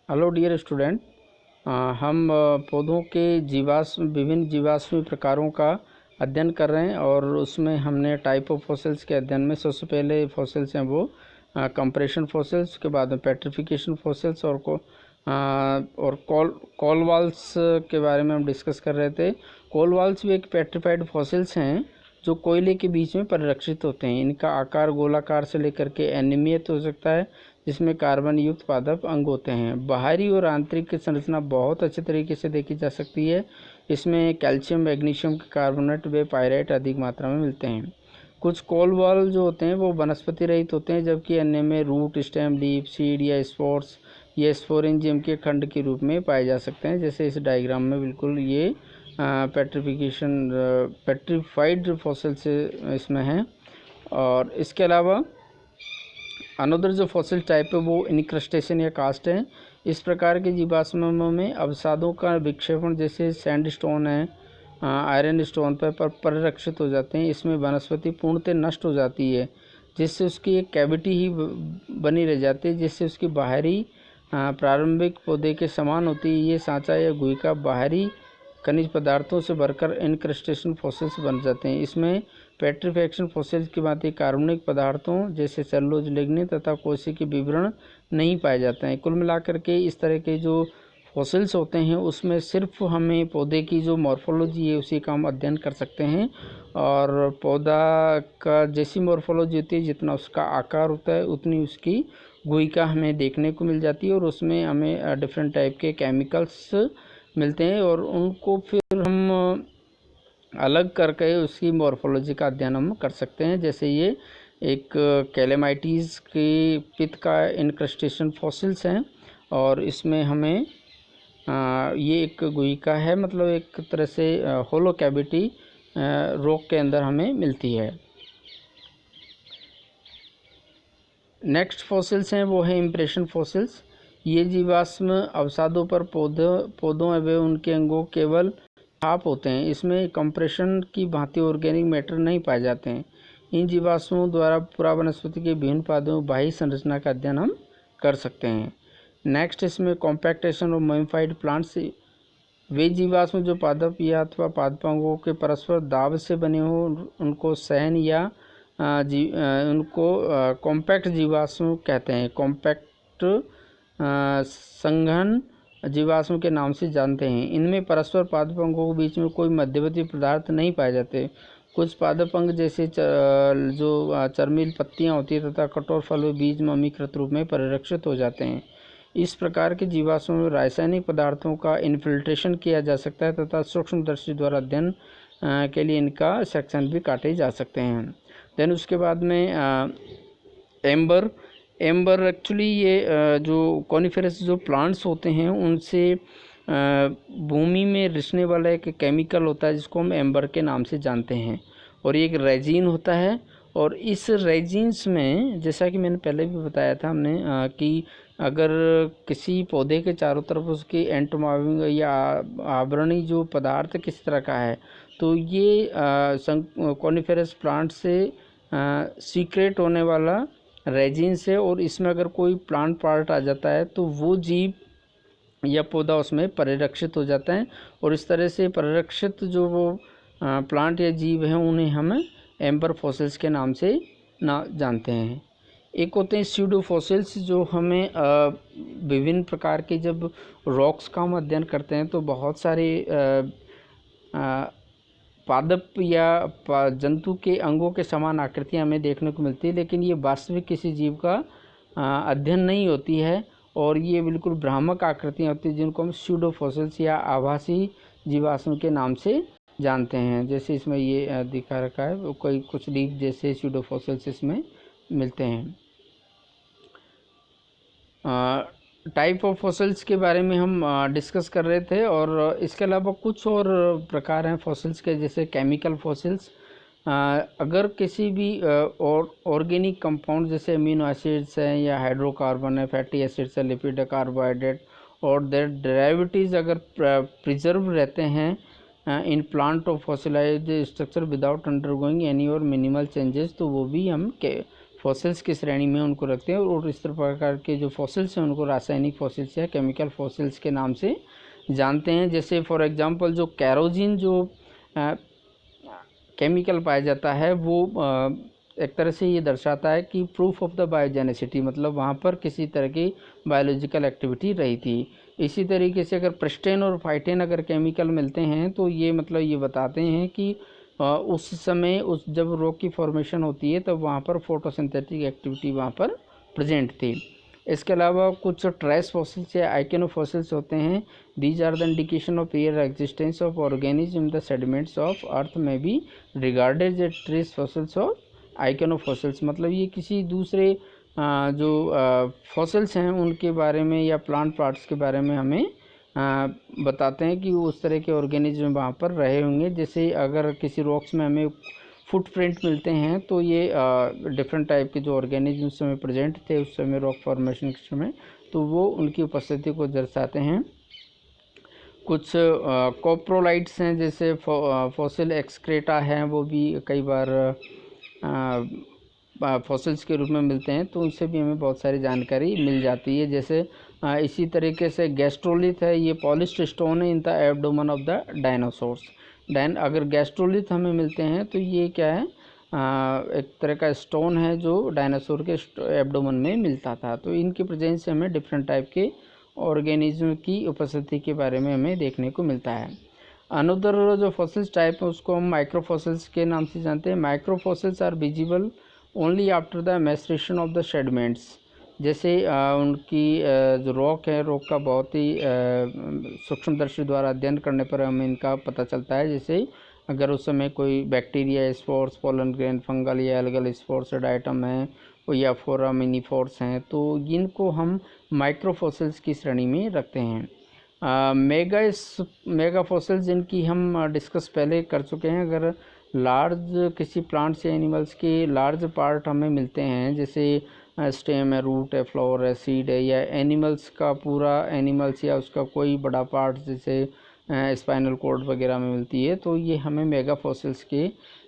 Hello dear student, हम पौधों के विभिन्न जीवाश्म प्रकारों का अध्ययन कर रहे हैं और उसमें हमने टाइप ऑफ फॉसिल्स के अध्ययन में सबसे पहले फॉसिल्स हैं वो कंप्रेशन फॉसिल्स, उसके बाद में पेट्रिफिकेशन फॉसिल्स और कॉल वॉल्स के बारे में हम डिस्कस कर रहे थे। कॉल वॉल्स भी एक पेट्रिफाइड फॉसिल्स हैं जो कोयले के बीच में परिरक्षित होते हैं। इनका आकार गोलाकार से लेकर के अनियमित हो सकता है, जिसमें कार्बन युक्त पादप अंग होते हैं। बाहरी और आंतरिक की संरचना बहुत अच्छे तरीके से देखी जा सकती है। इसमें कैल्शियम, मैग्नीशियम के कार्बोनेट व पायरेट अधिक मात्रा में मिलते हैं। कुछ कॉल वॉल जो होते हैं वो वनस्पति रहित होते हैं, जबकि अन्य में रूट, स्टेम, लीफ, सीड या स्पोर्स या स्पोरेंजियम के खंड के रूप में पाए जा सकते हैं। जैसे इस डायग्राम में बिल्कुल ये पेट्रीफाइड फॉसिल से इसमें है। और इसके अलावा अनदर जो फॉसिल टाइप है वो इनक्रस्टेशन या कास्ट है। इस प्रकार के जीवाश्मों में अवसादों का विक्षेपण जैसे सैंडस्टोन है, आयरन स्टोन पर परिरक्षित हो जाते हैं। इसमें वनस्पति पूर्णतः नष्ट हो जाती है, जिससे उसकी एक कैविटी ही बनी रह जाती है, जिससे उसकी बाहरी प्रारंभिक पौधे के समान होती है। ये सांचा या गुहिका बाहरी खनिज पदार्थों से भरकर इनक्रस्टेशन फॉसिल्स बन जाते हैं। इसमें पेट्रीफैक्शन फॉसिल्स की भांति कार्बनिक पदार्थों जैसे सेलुलोज, लिग्निन तथा कोशिकीय विवरण नहीं पाए जाते हैं। कुल मिलाकर के इस तरह के जो फॉसिल्स होते हैं उसमें सिर्फ हमें पौधे की जो मॉर्फोलॉजी है उसी का हम अध्ययन कर सकते हैं। और पौधा का जैसी मॉर्फोलॉजी होती है, जितना उसका आकार होता है उतनी उसकी गुहिका हमें देखने को मिल जाती है और उसमें हमें डिफरेंट टाइप के केमिकल्स मिलते हैं और उनको फिर हम अलग करके उसकी मॉर्फोलॉजी का अध्ययन हम कर सकते हैं। जैसे ये एक कैलेमाइटीज़ की पित्त का इनक्रस्टेशन फॉसिल्स हैं और इसमें हमें ये एक गुहिका है, मतलब एक तरह से होलो कैविटी रॉक के अंदर हमें मिलती है। नेक्स्ट फॉसिल्स हैं वो है इम्प्रेशन फॉसिल्स। ये जीवाश्म अवसादों पर पौधों एवं उनके अंगों केवल छाप होते हैं। इसमें कंप्रेशन की भांति ऑर्गेनिक मैटर नहीं पाए जाते हैं। इन जीवाश्मों द्वारा पूरा वनस्पति के विभिन्न पादों बाह्य संरचना का अध्ययन हम कर सकते हैं। नेक्स्ट इसमें कॉम्पैक्टेशन और मॉडिफाइड प्लांट्स, वे जीवाश्म जो पादप या अथवा पादपांगों के परस्पर दाब से बने हो उनको सहन या उनको कॉम्पैक्ट जीवाश्म कहते हैं। कॉम्पैक्ट संघन जीवाश्म के नाम से जानते हैं। इनमें परस्पर पादप अंगों के बीच में कोई मध्यवर्ती पदार्थ नहीं पाए जाते। कुछ पादप अंग जैसे जो चर्मील पत्तियां होती है तथा कठोर फल व बीज ममीकृत रूप में परिरक्षित हो जाते हैं। इस प्रकार के जीवाश्मों में रासायनिक पदार्थों का इन्फिल्ट्रेशन किया जा सकता है तथा सूक्ष्मदर्शी द्वारा अध्ययन के लिए इनका सेक्शन भी काटे जा सकते हैं। देन उसके बाद में एम्बर एक्चुअली ये जो कॉनिफेरस जो प्लांट्स होते हैं उनसे भूमि में रिसने वाला एक केमिकल होता है जिसको हम एम्बर के नाम से जानते हैं और ये एक रेजिन होता है। और इस रेजिन्स में जैसा कि मैंने पहले भी बताया था हमने कि अगर किसी पौधे के चारों तरफ उसकी एंटोमार्फिक या आवरणी जो पदार्थ किस तरह का है तो ये कॉनिफेरस प्लांट से सीक्रेट होने वाला रेजिन से, और इसमें अगर कोई प्लांट पार्ट आ जाता है तो वो जीव या पौधा उसमें परिरक्षित हो जाता है और इस तरह से परिरक्षित जो वो प्लांट या जीव हैं उन्हें हम एम्बर फॉसिल्स के नाम से जानते हैं। एक होते हैं स्यूडो फॉसिल्स जो हमें विभिन्न प्रकार के जब रॉक्स का हम अध्ययन करते हैं तो बहुत सारे पादप या जंतु के अंगों के समान आकृतियां हमें देखने को मिलती है, लेकिन ये वास्तविक किसी जीव का अध्ययन नहीं होती है और ये बिल्कुल भ्रामक आकृतियां होती हैं जिनको हम स्यूडो फॉसिल्स या आभासी जीवाश्म के नाम से जानते हैं। जैसे इसमें ये दिखा रखा है, वो कोई कुछ लीफ जैसे स्यूडो फॉसिल्स इसमें मिलते हैं। टाइप ऑफ फॉसिल्स के बारे में हम डिस्कस कर रहे थे और इसके अलावा कुछ और प्रकार हैं फॉसिल्स के, जैसे केमिकल फॉसिल्स। अगर किसी भी ऑर्गेनिक कंपाउंड जैसे अमीनो एसिड्स हैं या हाइड्रोकार्बन है, फैटी एसिड्स है, लिपिड है, कार्बोहाइड्रेट और देयर डेरिवेटिव्स अगर प्रिजर्व रहते हैं in plant of fossilised structure without undergoing any और मिनिमल चेंजेस, तो वो भी हम फॉसिल्स की श्रेणी में उनको रखते हैं। और इस प्रकार के जो फॉसिल्स हैं उनको रासायनिक फॉसिल्स या केमिकल फॉसिल्स के नाम से जानते हैं। जैसे फॉर एग्जांपल जो कैरोजीन जो केमिकल पाया जाता है वो एक तरह से ये दर्शाता है कि प्रूफ ऑफ द बायोजेनेसिटी, मतलब वहाँ पर किसी तरह की बायोलॉजिकल एक्टिविटी रही थी। इसी तरीके से अगर प्रेस्टेन और फाइटेन अगर केमिकल मिलते हैं तो ये मतलब ये बताते हैं कि उस समय जब रॉक की फॉर्मेशन होती है तब वहाँ पर फोटोसिंथेटिक एक्टिविटी वहाँ पर प्रेजेंट थी। इसके अलावा कुछ ट्रेस फॉसिल्स या आइकेनोफॉसिल्स होते हैं। These are the indication of their existence of organism in the sediments of earth में be regarded as trace fossils और आइकेनोफॉसिल्स। मतलब ये किसी दूसरे जो फॉसिल्स हैं उनके बारे में या प्लांट पार्ट्स के बारे में हमें बताते हैं कि उस तरह के ऑर्गेनिज्म वहाँ पर रहे होंगे। जैसे अगर किसी रॉक्स में हमें फुटप्रिंट मिलते हैं तो ये डिफरेंट टाइप के जो ऑर्गेनिज्म उस समय प्रेजेंट थे उस समय रॉक फॉर्मेशन के समय, तो वो उनकी उपस्थिति को दर्शाते हैं। कुछ कोप्रोलाइट्स हैं जैसे फॉसिल एक्सक्रेटा हैं, वो भी कई बार फॉसिल्स के रूप में मिलते हैं, तो उनसे भी हमें बहुत सारी जानकारी मिल जाती है। जैसे इसी तरीके से गैस्ट्रोलिथ है, ये पॉलिश्ड स्टोन है in the abdomen of the dinosaurs. अगर गैस्ट्रोलिथ हमें मिलते हैं तो ये क्या है, एक तरह का स्टोन है जो डायनासोर के एब्डोमेन में मिलता था। तो इनके प्रेजेंस से हमें डिफरेंट टाइप के ऑर्गेनिज्म की उपस्थिति के बारे में हमें देखने को मिलता है। अनदर जो फॉसिल्स टाइप है उसको हम माइक्रोफॉसिल्स के नाम से जानते हैं। Microfossils are visible only after the maceration of the sediments. जैसे उनकी जो रॉक है, रॉक का बहुत ही सूक्ष्मदर्शी द्वारा अध्ययन करने पर हमें इनका पता चलता है। जैसे अगर उस समय कोई bacteria spores, pollen grain, fungal या एल्गल स्पोर्ट्ड आइटम है या फोरामिनीफोर्स हैं, तो इनको हम माइक्रोफॉसिल्स की श्रेणी में रखते हैं। मेगा फॉसिल्स जिनकी हम डिस्कस पहले कर चुके हैं। अगर लार्ज किसी प्लांट्स या एनिमल्स के लार्ज पार्ट हमें मिलते हैं, जैसे स्टेम है, रूट है, फ्लावर है, सीड है, या एनिमल्स का पूरा एनिमल्स या उसका कोई बड़ा पार्ट जैसे स्पाइनल कॉर्ड वगैरह में मिलती है, तो ये हमें मेगा फॉसिल्स के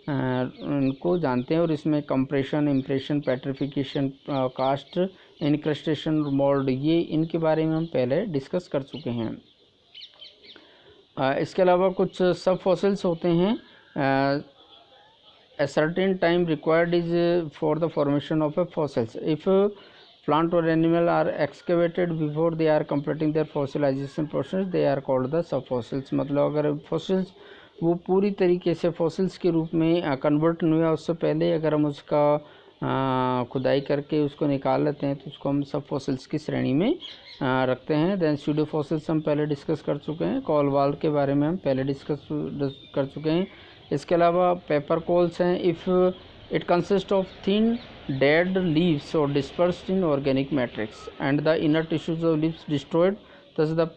उनको जानते हैं। और इसमें compression, impression, petrification, cast, incrustation, mould, ये इनके बारे में हम पहले डिस्कस कर चुके हैं। इसके अलावा कुछ सब फॉसिल्स होते हैं। A certain time required is for the formation of a fossils. If plant or animal are excavated before they are completing their fossilization process, they are called the subfossils. मतलब अगर fossils वो पूरी तरीके से fossils के रूप में convert नहीं हुआ उससे पहले अगर हम उसका खुदाई करके उसको निकाल लेते हैं तो उसको हम सब फॉसिल्स की श्रेणी में रखते हैं। देन स्यूडो फॉसिल्स हम पहले डिस्कस कर चुके हैं। कॉलवाल के बारे में हम पहले डिस्कस कर चुके हैं। इसके अलावा पेपर कोल्स हैं। If it consist of thin dead leaves और dispersed in organic matrix and the inner tissues of leaves destroyed, thus the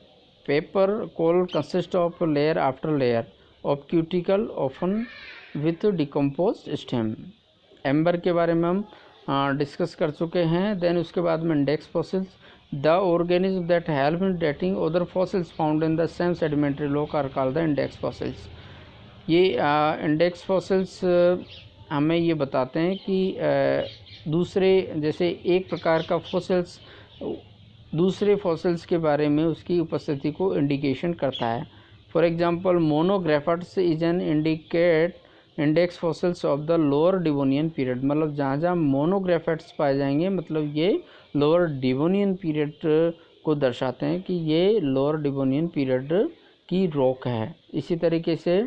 paper coal consists of layer after layer of cuticle often with decomposed stem. Amber के बारे में हम discuss कर चुके हैं। Then उसके बाद में index fossils, the organism that help in dating other fossils found in the same sedimentary rock are called the index fossils. ये इंडेक्स फॉसिल्स हमें ये बताते हैं कि दूसरे जैसे एक प्रकार का फॉसिल्स दूसरे फॉसिल्स के बारे में उसकी उपस्थिति को इंडिकेशन करता है। For example Monograptus is an index fossils of the lower Devonian period. मतलब जहाँ जहाँ मोनोग्राफट्स पाए जाएंगे मतलब ये लोअर डिवोनियन पीरियड को दर्शाते हैं कि ये लोअर डिवोनियन पीरियड की रॉक है। इसी तरीके से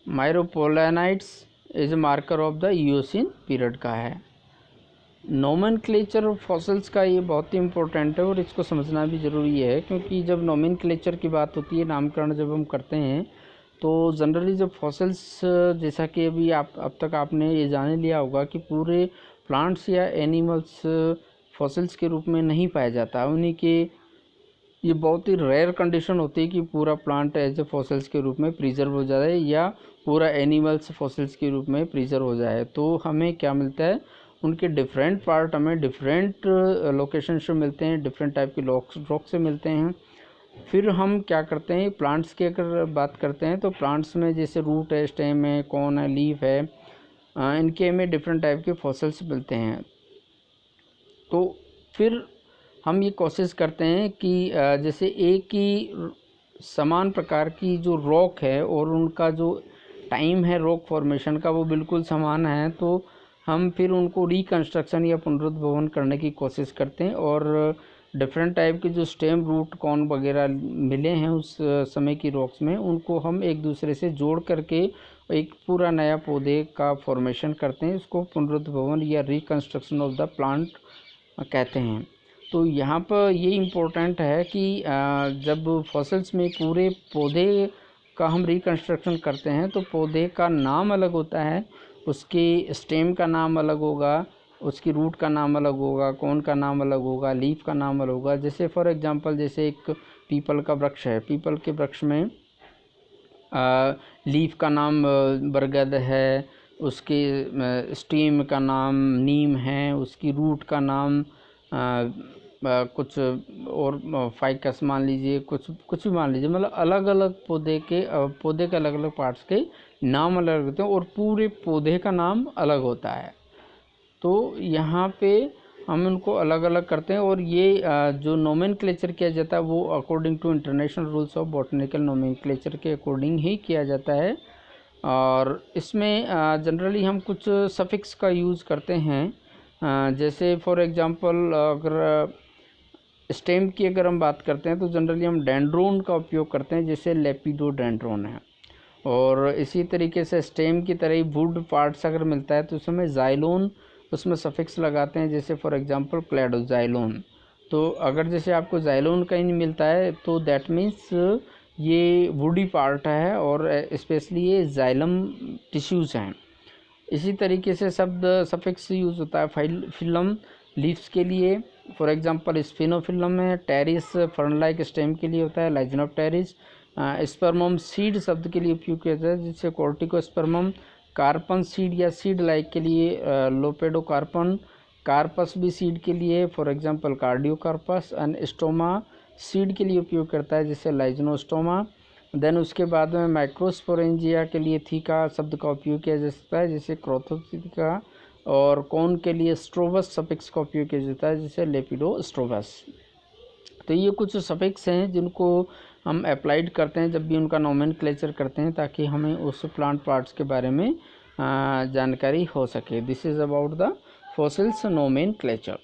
Myropollenites is marker of the Eocene period का है। नोमेनक्लेचर फॉसिल्स का ये बहुत ही इम्पोर्टेंट है और इसको समझना भी ज़रूरी है, क्योंकि जब नोमेनक्लेचर की बात होती है, नामकरण जब हम करते हैं, तो जनरली जब फॉसिल्स जैसा कि अभी अब तक आपने ये जान लिया होगा कि पूरे प्लांट्स या एनिमल्स फॉसिल्स के रूप में नहीं पाया जाता। उन्हीं के ये बहुत ही रेयर कंडीशन होती है कि पूरा प्लांट एज ए फॉसिल्स के रूप में प्रिजर्व हो जाए या पूरा एनिमल्स फॉसिल्स के रूप में प्रिजर्व हो जाए। तो हमें क्या मिलता है, उनके डिफरेंट पार्ट हमें डिफरेंट लोकेशन से मिलते हैं, डिफरेंट टाइप के रॉक से मिलते हैं। फिर हम क्या करते हैं, प्लांट्स की अगर बात करते हैं तो प्लांट्स में जैसे रूट है, स्टेम है, कॉन है, लीफ है, इनके हमें डिफरेंट टाइप के फॉसिल्स मिलते हैं। तो फिर हम ये कोशिश करते हैं कि जैसे एक ही समान प्रकार की जो रॉक है और उनका जो टाइम है रॉक फॉर्मेशन का वो बिल्कुल समान है, तो हम फिर उनको रिकन्स्ट्रक्शन या पुनरुद्भवन करने की कोशिश करते हैं और डिफरेंट टाइप के जो स्टेम रूट कॉर्न वगैरह मिले हैं उस समय की रॉक्स में, उनको हम एक दूसरे से जोड़ करके एक पूरा नया पौधे का फॉर्मेशन करते हैं। इसको पुनरुद्भवन या रिकन्स्ट्रक्शन ऑफ द प्लांट कहते हैं। तो यहाँ पर ये इम्पोर्टेंट है कि जब फॉसिल्स में पूरे पौधे का हम रिकन्स्ट्रक्शन करते हैं तो पौधे का नाम अलग होता है, उसके स्टेम का नाम अलग होगा, उसकी रूट का नाम अलग होगा, कौन का नाम अलग होगा, लीफ का नाम अलग होगा। जैसे फॉर एग्जांपल जैसे एक पीपल का वृक्ष है, पीपल के वृक्ष में लीफ का नाम बरगद है, उसके स्टेम का नाम नीम है, उसकी रूट का नाम कुछ और फाइकस मान लीजिए, कुछ भी मान लीजिए, मतलब अलग अलग पौधे के अलग अलग पार्ट्स के नाम अलग होते हैं और पूरे पौधे का नाम अलग होता है। तो यहाँ पे हम उनको अलग अलग करते हैं और ये जो नोमेनक्लेचर किया जाता है वो according to international rules of botanical nomenclature के अकॉर्डिंग ही किया जाता है। और इसमें जनरली हम कुछ सफिक्स का यूज़ करते हैं। जैसे फॉर एग्जांपल अगर स्टेम की अगर हम बात करते हैं तो जनरली हम डेंड्रोन का उपयोग करते हैं, जैसे लेपिडोडेंड्रोन है। और इसी तरीके से स्टेम की तरह ही वुड पार्ट्स अगर मिलता है तो उसमें जाइलोन उसमें सफिक्स लगाते हैं, जैसे फॉर एग्जांपल क्लैडोजाइलोन। तो अगर जैसे आपको जाइलोन कहीं नहीं मिलता है तो दैट मीन्स ये वुडी पार्ट है और स्पेशली ये जाइलम टिश्यूज़ हैं। इसी तरीके से शब्द सफिक्स यूज़ होता है फिलम लीव्स के लिए, फॉर एग्जांपल स्पिनोफिलम है, टेरिस फर्न लाइक स्टेम के लिए होता है, लाइजिनोप्टेरिस। स्पर्मम सीड शब्द के लिए उपयोग किया जाता है, जिससे कोर्टिकोस्पर्मम, कार्पन सीड या सीड लाइक के लिए लोपेडोकार्पन, कार्पस भी सीड के लिए, for example Cardiocarpus, and stoma seed के लिए उपयोग करता है, जैसे लाइजिनोस्टोमा। देन उसके बाद में माइक्रोस्पोरेंजिया के लिए थीका शब्द का उपयोग किया जा सकता है, जैसे क्रोथोथीका। और कौन के लिए स्ट्रोबस सफिक्स का उपयोग किया जाता है, जैसे लेपिडोस्ट्रोबस। तो ये कुछ सफिक्स हैं जिनको हम अप्लाइड करते हैं जब भी उनका नोमेनक्लेचर करते हैं, ताकि हमें उस प्लांट पार्ट्स के बारे में जानकारी हो सके। This is about the fossils nomenclature.